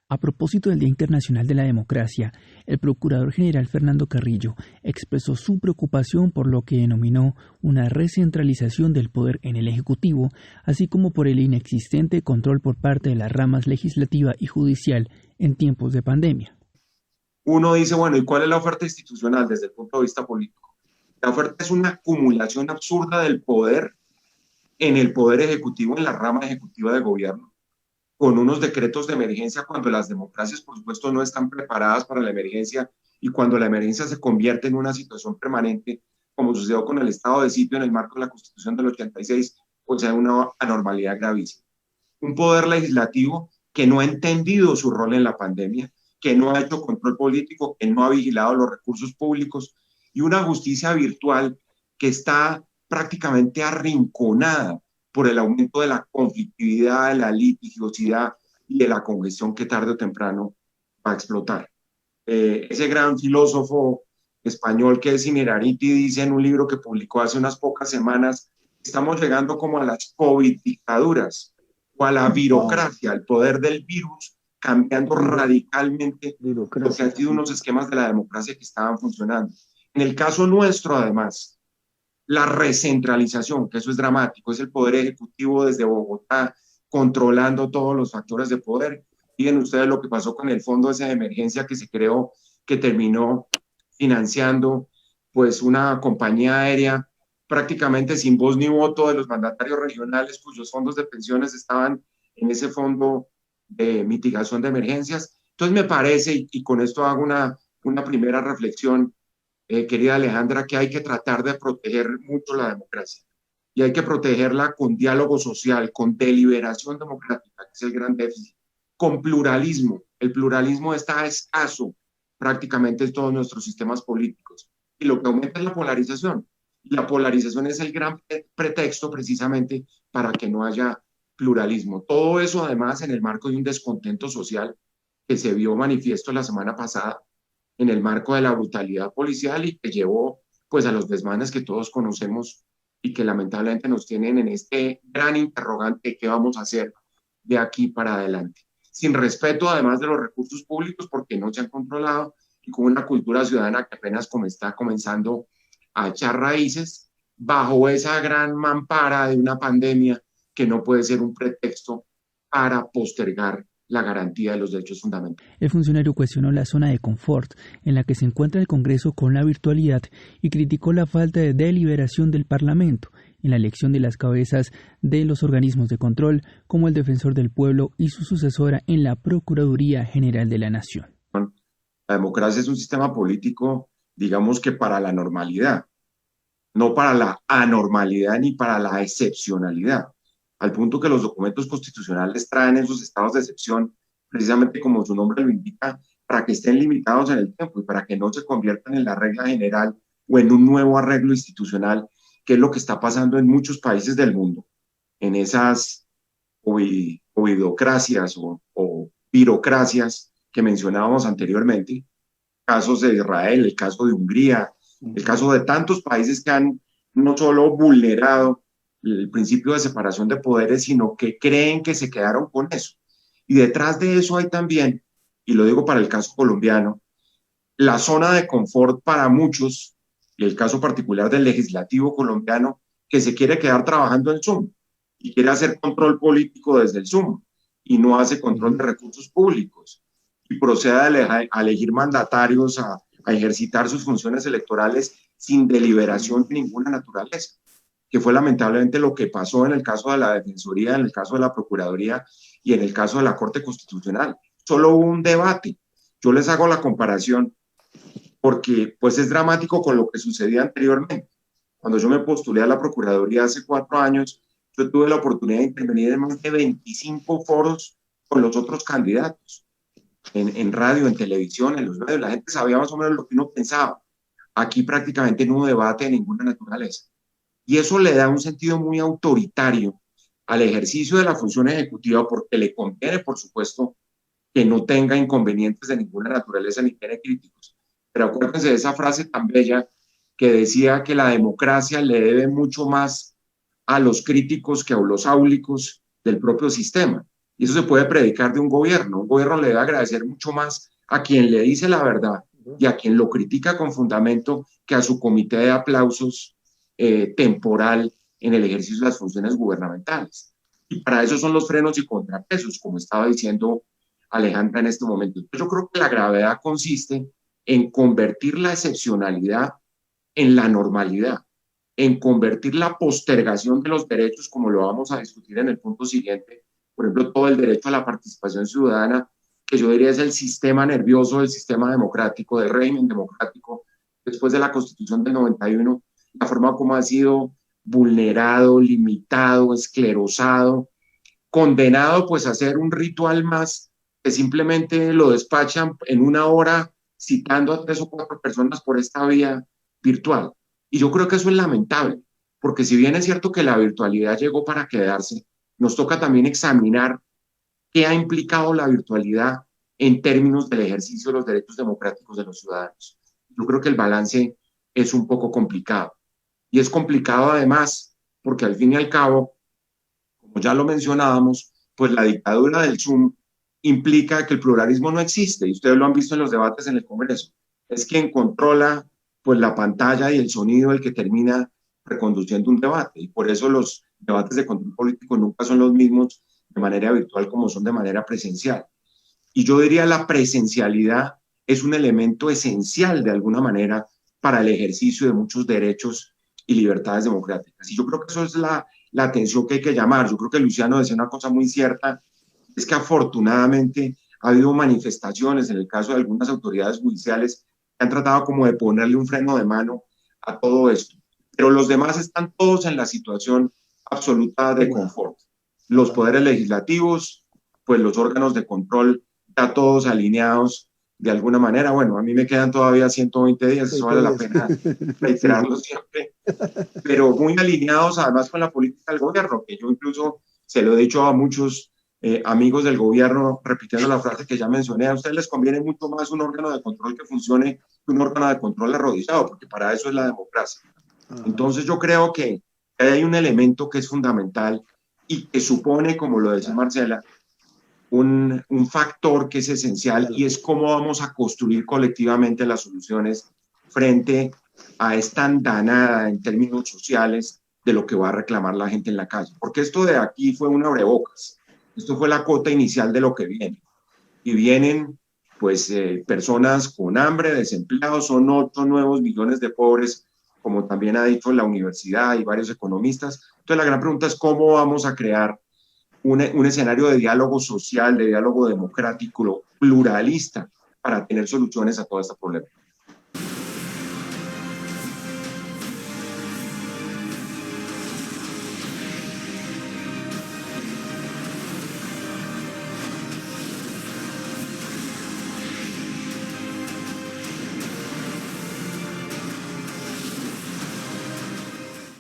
A propósito del Día Internacional de la Democracia, el Procurador General Fernando Carrillo expresó su preocupación por lo que denominó una recentralización del poder en el Ejecutivo, así como por el inexistente control por parte de las ramas legislativa y judicial en tiempos de pandemia. Uno dice, bueno, ¿y cuál es la oferta institucional desde el punto de vista político? La oferta es una acumulación absurda del poder en el poder ejecutivo, en la rama ejecutiva de gobierno, con unos decretos de emergencia cuando las democracias, por supuesto, no están preparadas para la emergencia y cuando la emergencia se convierte en una situación permanente, como sucedió con el estado de sitio en el marco de la Constitución del 86, pues hay una anormalidad gravísima. Un poder legislativo que no ha entendido su rol en la pandemia, que no ha hecho control político, que no ha vigilado los recursos públicos y una justicia virtual que está prácticamente arrinconada por el aumento de la conflictividad, de la litigiosidad y de la congestión que tarde o temprano va a explotar. Ese gran filósofo español que es Innerarity dice en un libro que publicó hace unas pocas semanas, estamos llegando como a las COVID dictaduras o a la birocracia, al poder del virus, cambiando radicalmente lo que han sido unos esquemas de la democracia que estaban funcionando. En el caso nuestro, además, la recentralización, que eso es dramático, es el poder ejecutivo desde Bogotá controlando todos los factores de poder. Miren ustedes lo que pasó con el fondo ese de emergencia que se creó, que terminó financiando pues una compañía aérea prácticamente sin voz ni voto de los mandatarios regionales cuyos fondos de pensiones estaban en ese fondo de mitigación de emergencias. Entonces me parece, y con esto hago una primera reflexión, querida Alejandra, que hay que tratar de proteger mucho la democracia y hay que protegerla con diálogo social, con deliberación democrática, que es el gran déficit, con pluralismo. El pluralismo está escaso prácticamente en todos nuestros sistemas políticos y lo que aumenta es la polarización. Y la polarización es el gran pretexto precisamente para que no haya pluralismo. Todo eso además en el marco de un descontento social que se vio manifiesto la semana pasada en el marco de la brutalidad policial y que llevó pues a los desmanes que todos conocemos y que lamentablemente nos tienen en este gran interrogante de qué vamos a hacer de aquí para adelante. Sin respeto además de los recursos públicos porque no se han controlado y con una cultura ciudadana que apenas como está comenzando a echar raíces bajo esa gran mampara de una pandemia que no puede ser un pretexto para postergar la garantía de los derechos fundamentales. El funcionario cuestionó la zona de confort en la que se encuentra el Congreso con la virtualidad y criticó la falta de deliberación del Parlamento en la elección de las cabezas de los organismos de control, como el Defensor del Pueblo y su sucesora en la Procuraduría General de la Nación. La democracia es un sistema político, digamos que para la normalidad, no para la anormalidad ni para la excepcionalidad, al punto que los documentos constitucionales traen esos estados de excepción, precisamente como su nombre lo indica, para que estén limitados en el tiempo y para que no se conviertan en la regla general o en un nuevo arreglo institucional, que es lo que está pasando en muchos países del mundo, en esas oidocracias o birocracias que mencionábamos anteriormente, casos de Israel, el caso de Hungría, el caso de tantos países que han no solo vulnerado el principio de separación de poderes, sino que creen que se quedaron con eso. Y detrás de eso hay también, y lo digo para el caso colombiano, la zona de confort para muchos, y el caso particular del legislativo colombiano, que se quiere quedar trabajando en Zoom y quiere hacer control político desde el Zoom y no hace control de recursos públicos y procede a elegir mandatarios, a ejercitar sus funciones electorales sin deliberación de ninguna naturaleza, que fue lamentablemente lo que pasó en el caso de la Defensoría, en el caso de la Procuraduría y en el caso de la Corte Constitucional. Solo hubo un debate. Yo les hago la comparación porque pues es dramático con lo que sucedía anteriormente. Cuando yo me postulé a la Procuraduría hace 4 años, yo tuve la oportunidad de intervenir en más de 25 foros con los otros candidatos, en radio, en televisión, en los medios. La gente sabía más o menos lo que uno pensaba. Aquí prácticamente no hubo debate de ninguna naturaleza. Y eso le da un sentido muy autoritario al ejercicio de la función ejecutiva porque le conviene, por supuesto, que no tenga inconvenientes de ninguna naturaleza ni tiene críticos. Pero acuérdense de esa frase tan bella que decía que la democracia le debe mucho más a los críticos que a los áulicos del propio sistema. Y eso se puede predicar de un gobierno. Un gobierno le debe agradecer mucho más a quien le dice la verdad y a quien lo critica con fundamento que a su comité de aplausos temporal en el ejercicio de las funciones gubernamentales. Y para eso son los frenos y contrapesos, como estaba diciendo Alejandra en este momento. Yo creo que la gravedad consiste en convertir la excepcionalidad en la normalidad, en convertir la postergación de los derechos, como lo vamos a discutir en el punto siguiente, por ejemplo, todo el derecho a la participación ciudadana, que yo diría es el sistema nervioso del sistema democrático, del régimen democrático, después de la Constitución del 91, la forma como ha sido vulnerado, limitado, esclerosado, condenado pues a hacer un ritual más que simplemente lo despachan en una hora citando a 3 o 4 personas por esta vía virtual. Y yo creo que eso es lamentable, porque si bien es cierto que la virtualidad llegó para quedarse, nos toca también examinar qué ha implicado la virtualidad en términos del ejercicio de los derechos democráticos de los ciudadanos. Yo creo que el balance es un poco complicado. Y es complicado además porque al fin y al cabo, como ya lo mencionábamos, pues la dictadura del Zoom implica que el pluralismo no existe, y ustedes lo han visto en los debates en el Congreso. Es quien controla pues la pantalla y el sonido el que termina reconduciendo un debate, y por eso los debates de control político nunca son los mismos de manera virtual como son de manera presencial. Y yo diría la presencialidad es un elemento esencial de alguna manera para el ejercicio de muchos derechos y libertades democráticas. Y yo creo que eso es la atención que hay que llamar. Yo creo que Luciano decía una cosa muy cierta, es que afortunadamente ha habido manifestaciones en el caso de algunas autoridades judiciales que han tratado como de ponerle un freno de mano a todo esto. Pero los demás están todos en la situación absoluta de confort. Los poderes legislativos, pues los órganos de control, ya todos alineados de alguna manera. Bueno, a mí me quedan todavía 120 días, eso vale la pena reiterarlo siempre, pero muy alineados además con la política del gobierno, que yo incluso se lo he dicho a muchos amigos del gobierno, repitiendo la frase que ya mencioné, a ustedes les conviene mucho más un órgano de control que funcione que un órgano de control arrodillado, porque para eso es la democracia. Entonces yo creo que hay un elemento que es fundamental y que supone, como lo decía Marcela, un factor que es esencial, y es cómo vamos a construir colectivamente las soluciones frente a esta andanada en términos sociales de lo que va a reclamar la gente en la calle. Porque esto de aquí fue un abrebocas, esto fue la cota inicial de lo que viene. Y vienen pues personas con hambre, desempleados, son 8 nuevos millones de pobres, como también ha dicho la universidad y varios economistas. Entonces la gran pregunta es cómo vamos a crear un escenario de diálogo social, de diálogo democrático, pluralista, para tener soluciones a toda esta problemática.